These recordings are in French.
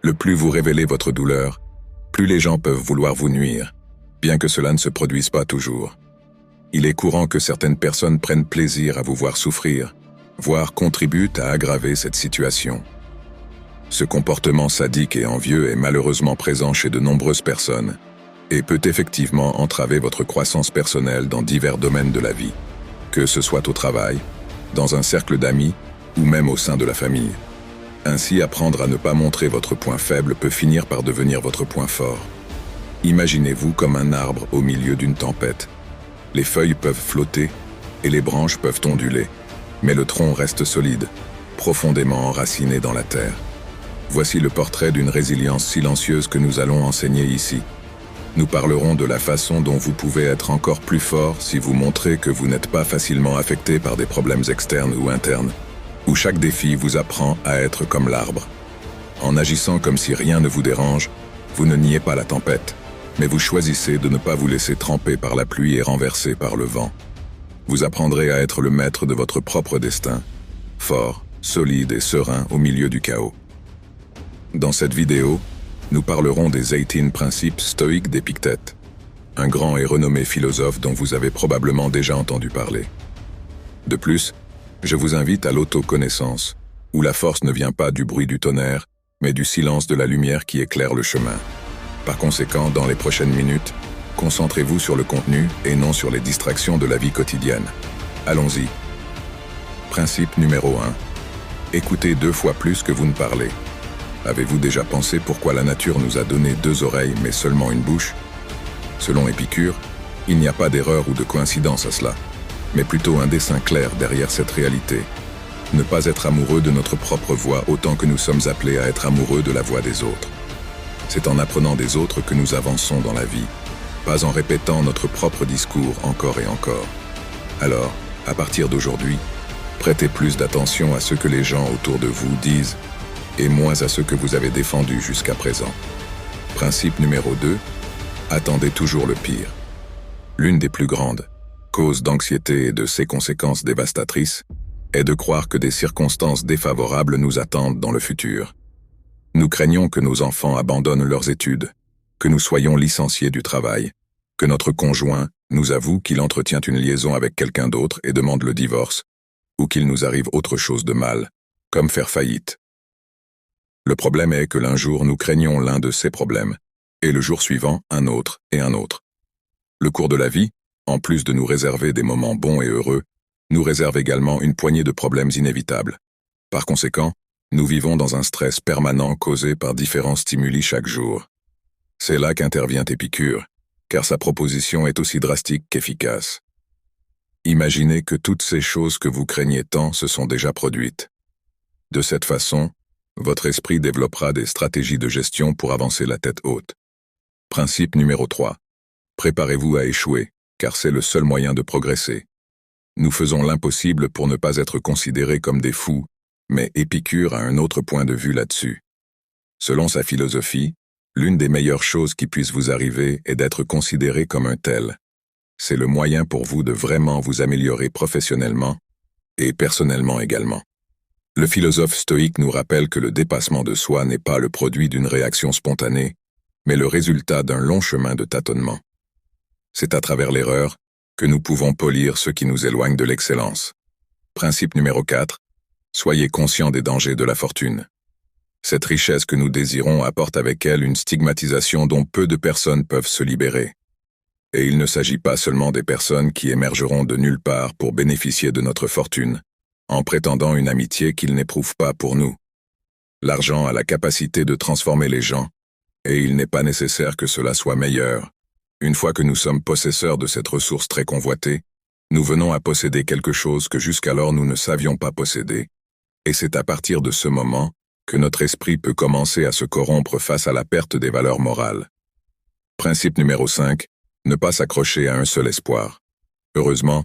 Le plus vous révélez votre douleur, plus les gens peuvent vouloir vous nuire, bien que cela ne se produise pas toujours. Il est courant que certaines personnes prennent plaisir à vous voir souffrir, voire contribuent à aggraver cette situation. Ce comportement sadique et envieux est malheureusement présent chez de nombreuses personnes et peut effectivement entraver votre croissance personnelle dans divers domaines de la vie, que ce soit au travail, dans un cercle d'amis ou même au sein de la famille. Ainsi, apprendre à ne pas montrer votre point faible peut finir par devenir votre point fort. Imaginez-vous comme un arbre au milieu d'une tempête. Les feuilles peuvent flotter et les branches peuvent onduler, mais le tronc reste solide, profondément enraciné dans la terre. Voici le portrait d'une résilience silencieuse que nous allons enseigner ici. Nous parlerons de la façon dont vous pouvez être encore plus fort si vous montrez que vous n'êtes pas facilement affecté par des problèmes externes ou internes, où chaque défi vous apprend à être comme l'arbre. En agissant comme si rien ne vous dérange, vous ne niez pas la tempête, mais vous choisissez de ne pas vous laisser tremper par la pluie et renverser par le vent. Vous apprendrez à être le maître de votre propre destin, fort, solide et serein au milieu du chaos. Dans cette vidéo, nous parlerons des 18 principes stoïques d'Épictète, un grand et renommé philosophe dont vous avez probablement déjà entendu parler. De plus, je vous invite à l'autoconnaissance, où la force ne vient pas du bruit du tonnerre, mais du silence de la lumière qui éclaire le chemin. Par conséquent, dans les prochaines minutes, concentrez-vous sur le contenu et non sur les distractions de la vie quotidienne. Allons-y. Principe numéro 1. Écoutez 2 fois plus que vous ne parlez. Avez-vous déjà pensé pourquoi la nature nous a donné 2 oreilles mais seulement une bouche? Selon Épicure, il n'y a pas d'erreur ou de coïncidence à cela, mais plutôt un dessein clair derrière cette réalité. Ne pas être amoureux de notre propre voix autant que nous sommes appelés à être amoureux de la voix des autres. C'est en apprenant des autres que nous avançons dans la vie, pas en répétant notre propre discours encore et encore. Alors, à partir d'aujourd'hui, prêtez plus d'attention à ce que les gens autour de vous disent et moins à ce que vous avez défendu jusqu'à présent. Principe numéro 2. Attendez toujours le pire. L'une des plus grandes causes d'anxiété et de ses conséquences dévastatrices est de croire que des circonstances défavorables nous attendent dans le futur. Nous craignons que nos enfants abandonnent leurs études, que nous soyons licenciés du travail, que notre conjoint nous avoue qu'il entretient une liaison avec quelqu'un d'autre et demande le divorce, ou qu'il nous arrive autre chose de mal, comme faire faillite. Le problème est que l'un jour nous craignons l'un de ces problèmes, et le jour suivant un autre et un autre. Le cours de la vie, en plus de nous réserver des moments bons et heureux, nous réserve également une poignée de problèmes inévitables. Par conséquent, nous vivons dans un stress permanent causé par différents stimuli chaque jour. C'est là qu'intervient Épicure, car sa proposition est aussi drastique qu'efficace. Imaginez que toutes ces choses que vous craignez tant se sont déjà produites. De cette façon, votre esprit développera des stratégies de gestion pour avancer la tête haute. Principe numéro 3. Préparez-vous à échouer, car c'est le seul moyen de progresser. Nous faisons l'impossible pour ne pas être considérés comme des fous, mais Épicure a un autre point de vue là-dessus. Selon sa philosophie, l'une des meilleures choses qui puissent vous arriver est d'être considéré comme un tel. C'est le moyen pour vous de vraiment vous améliorer professionnellement et personnellement également. Le philosophe stoïque nous rappelle que le dépassement de soi n'est pas le produit d'une réaction spontanée, mais le résultat d'un long chemin de tâtonnement. C'est à travers l'erreur que nous pouvons polir ce qui nous éloigne de l'excellence. Principe numéro 4. Soyez conscients des dangers de la fortune. Cette richesse que nous désirons apporte avec elle une stigmatisation dont peu de personnes peuvent se libérer. Et il ne s'agit pas seulement des personnes qui émergeront de nulle part pour bénéficier de notre fortune, en prétendant une amitié qu'ils n'éprouvent pas pour nous. L'argent a la capacité de transformer les gens, et il n'est pas nécessaire que cela soit meilleur. Une fois que nous sommes possesseurs de cette ressource très convoitée, nous venons à posséder quelque chose que jusqu'alors nous ne savions pas posséder, et c'est à partir de ce moment que notre esprit peut commencer à se corrompre face à la perte des valeurs morales. Principe numéro 5. Ne pas s'accrocher à un seul espoir. Heureusement,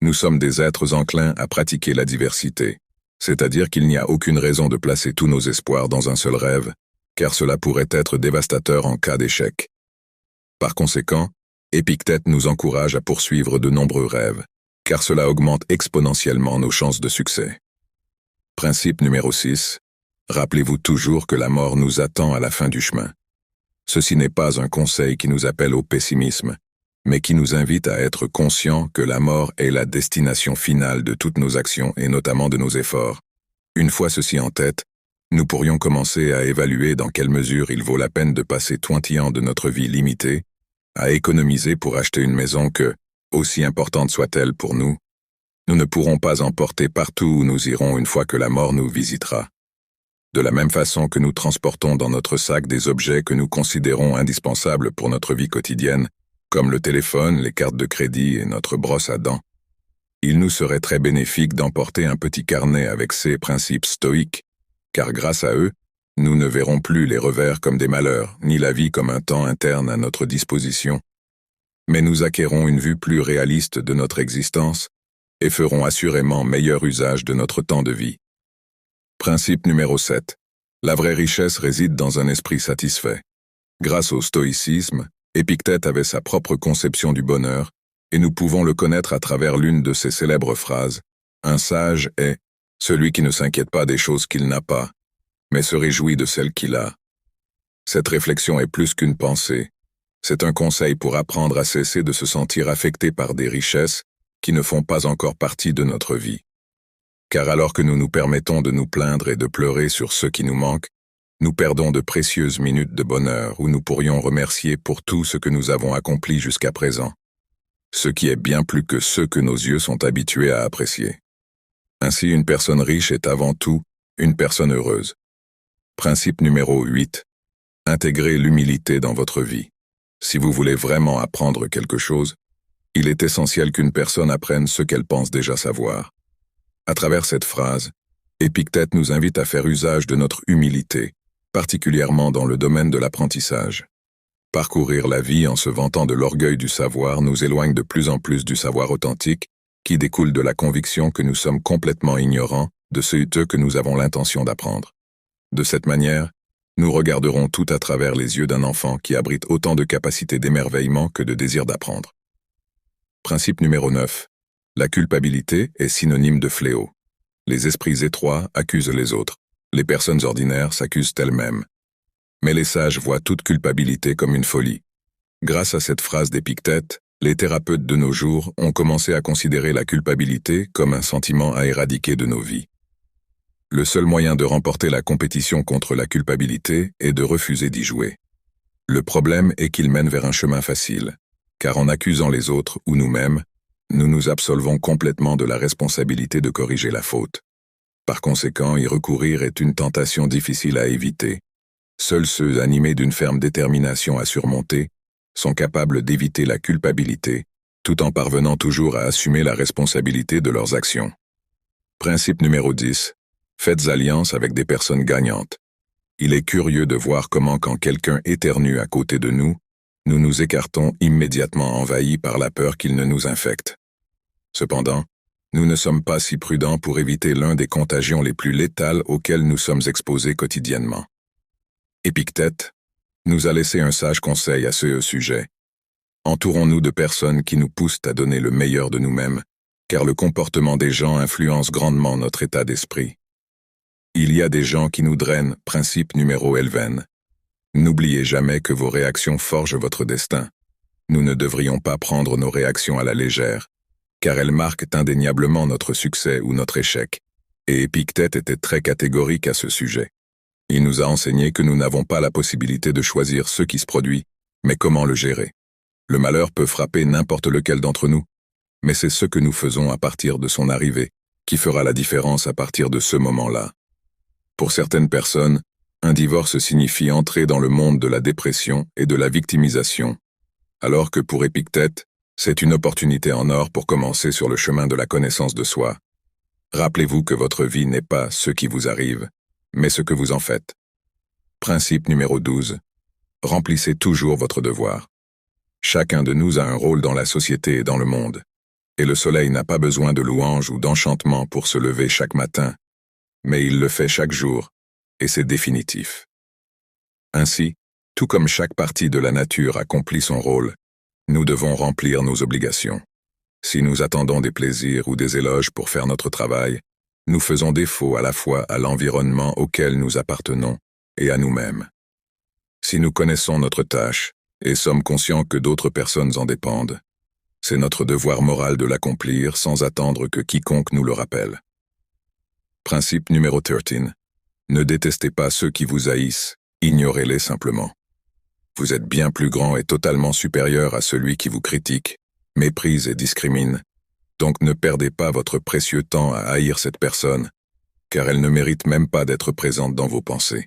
nous sommes des êtres enclins à pratiquer la diversité, c'est-à-dire qu'il n'y a aucune raison de placer tous nos espoirs dans un seul rêve, car cela pourrait être dévastateur en cas d'échec. Par conséquent, Épictète nous encourage à poursuivre de nombreux rêves, car cela augmente exponentiellement nos chances de succès. Principe numéro 6. Rappelez-vous toujours que la mort nous attend à la fin du chemin. Ceci n'est pas un conseil qui nous appelle au pessimisme, mais qui nous invite à être conscients que la mort est la destination finale de toutes nos actions et notamment de nos efforts. Une fois ceci en tête, nous pourrions commencer à évaluer dans quelle mesure il vaut la peine de passer 20 ans de notre vie limitée à économiser pour acheter une maison que, aussi importante soit-elle pour nous, nous ne pourrons pas emporter partout où nous irons une fois que la mort nous visitera. De la même façon que nous transportons dans notre sac des objets que nous considérons indispensables pour notre vie quotidienne, comme le téléphone, les cartes de crédit et notre brosse à dents, il nous serait très bénéfique d'emporter un petit carnet avec ces principes stoïques, car grâce à eux, nous ne verrons plus les revers comme des malheurs, ni la vie comme un temps interne à notre disposition, mais nous acquérons une vue plus réaliste de notre existence et ferons assurément meilleur usage de notre temps de vie. Principe numéro 7. La vraie richesse réside dans un esprit satisfait. Grâce au stoïcisme, Épictète avait sa propre conception du bonheur, et nous pouvons le connaître à travers l'une de ses célèbres phrases. Un sage est celui qui ne s'inquiète pas des choses qu'il n'a pas, mais se réjouit de celles qu'il a. Cette réflexion est plus qu'une pensée. C'est un conseil pour apprendre à cesser de se sentir affecté par des richesses qui ne font pas encore partie de notre vie. Car alors que nous nous permettons de nous plaindre et de pleurer sur ce qui nous manque, nous perdons de précieuses minutes de bonheur où nous pourrions remercier pour tout ce que nous avons accompli jusqu'à présent, ce qui est bien plus que ce que nos yeux sont habitués à apprécier. Ainsi, une personne riche est avant tout une personne heureuse. Principe numéro 8. Intégrez l'humilité dans votre vie. Si vous voulez vraiment apprendre quelque chose, il est essentiel qu'une personne apprenne ce qu'elle pense déjà savoir. À travers cette phrase, Épictète nous invite à faire usage de notre humilité, particulièrement dans le domaine de l'apprentissage. Parcourir la vie en se vantant de l'orgueil du savoir nous éloigne de plus en plus du savoir authentique qui découle de la conviction que nous sommes complètement ignorants de ce que nous avons l'intention d'apprendre. De cette manière, nous regarderons tout à travers les yeux d'un enfant qui abrite autant de capacités d'émerveillement que de désir d'apprendre. Principe numéro 9. La culpabilité est synonyme de fléau. Les esprits étroits accusent les autres. Les personnes ordinaires s'accusent elles-mêmes. Mais les sages voient toute culpabilité comme une folie. Grâce à cette phrase d'Épictète, les thérapeutes de nos jours ont commencé à considérer la culpabilité comme un sentiment à éradiquer de nos vies. Le seul moyen de remporter la compétition contre la culpabilité est de refuser d'y jouer. Le problème est qu'il mène vers un chemin facile, car en accusant les autres ou nous-mêmes, nous nous absolvons complètement de la responsabilité de corriger la faute. Par conséquent, y recourir est une tentation difficile à éviter. Seuls ceux animés d'une ferme détermination à surmonter sont capables d'éviter la culpabilité, tout en parvenant toujours à assumer la responsabilité de leurs actions. Principe numéro 10. Faites alliance avec des personnes gagnantes. Il est curieux de voir comment quand quelqu'un éternue à côté de nous, nous nous écartons immédiatement envahis par la peur qu'il ne nous infecte. Cependant, nous ne sommes pas si prudents pour éviter l'un des contagions les plus létales auxquelles nous sommes exposés quotidiennement. Épictète nous a laissé un sage conseil à ce sujet. Entourons-nous de personnes qui nous poussent à donner le meilleur de nous-mêmes, car le comportement des gens influence grandement notre état d'esprit. Il y a des gens qui nous drainent, principe numéro 11. N'oubliez jamais que vos réactions forgent votre destin. Nous ne devrions pas prendre nos réactions à la légère, car elles marquent indéniablement notre succès ou notre échec, et Épictète était très catégorique à ce sujet. Il nous a enseigné que nous n'avons pas la possibilité de choisir ce qui se produit, mais comment le gérer. Le malheur peut frapper n'importe lequel d'entre nous, mais c'est ce que nous faisons à partir de son arrivée qui fera la différence à partir de ce moment-là. Pour certaines personnes, un divorce signifie entrer dans le monde de la dépression et de la victimisation, alors que pour Épictète, c'est une opportunité en or pour commencer sur le chemin de la connaissance de soi. Rappelez-vous que votre vie n'est pas ce qui vous arrive, mais ce que vous en faites. Principe numéro 12. Remplissez toujours votre devoir. Chacun de nous a un rôle dans la société et dans le monde, et le soleil n'a pas besoin de louanges ou d'enchantements pour se lever chaque matin, mais il le fait chaque jour, et c'est définitif. Ainsi, tout comme chaque partie de la nature accomplit son rôle, nous devons remplir nos obligations. Si nous attendons des plaisirs ou des éloges pour faire notre travail, nous faisons défaut à la fois à l'environnement auquel nous appartenons et à nous-mêmes. Si nous connaissons notre tâche et sommes conscients que d'autres personnes en dépendent, c'est notre devoir moral de l'accomplir sans attendre que quiconque nous le rappelle. Principe numéro 13. Ne détestez pas ceux qui vous haïssent, ignorez-les simplement. Vous êtes bien plus grand et totalement supérieur à celui qui vous critique, méprise et discrimine, donc ne perdez pas votre précieux temps à haïr cette personne, car elle ne mérite même pas d'être présente dans vos pensées.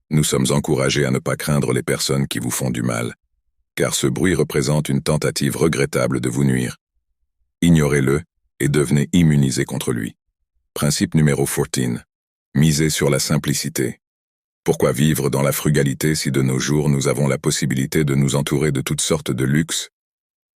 Nous sommes encouragés à ne pas craindre les personnes qui vous font du mal, car ce bruit représente une tentative regrettable de vous nuire. Ignorez-le et devenez immunisé contre lui. Principe numéro 14. Misez sur la simplicité. Pourquoi vivre dans la frugalité si de nos jours nous avons la possibilité de nous entourer de toutes sortes de luxe?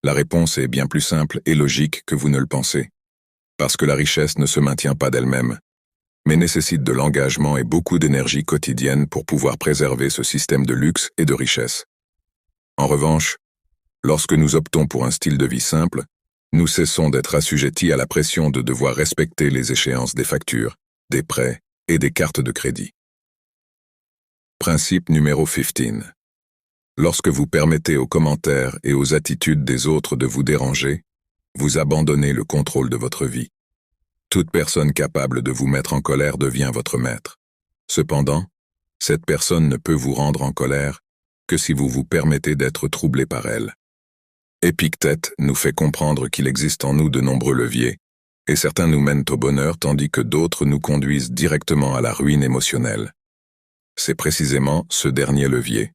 La réponse est bien plus simple et logique que vous ne le pensez. Parce que la richesse ne se maintient pas d'elle-même, mais nécessite de l'engagement et beaucoup d'énergie quotidienne pour pouvoir préserver ce système de luxe et de richesse. En revanche, lorsque nous optons pour un style de vie simple, nous cessons d'être assujettis à la pression de devoir respecter les échéances des factures, des prêts et des cartes de crédit. Principe numéro 15. Lorsque vous permettez aux commentaires et aux attitudes des autres de vous déranger, vous abandonnez le contrôle de votre vie. Toute personne capable de vous mettre en colère devient votre maître. Cependant, cette personne ne peut vous rendre en colère que si vous vous permettez d'être troublé par elle. Épictète nous fait comprendre qu'il existe en nous de nombreux leviers, et certains nous mènent au bonheur tandis que d'autres nous conduisent directement à la ruine émotionnelle. C'est précisément ce dernier levier,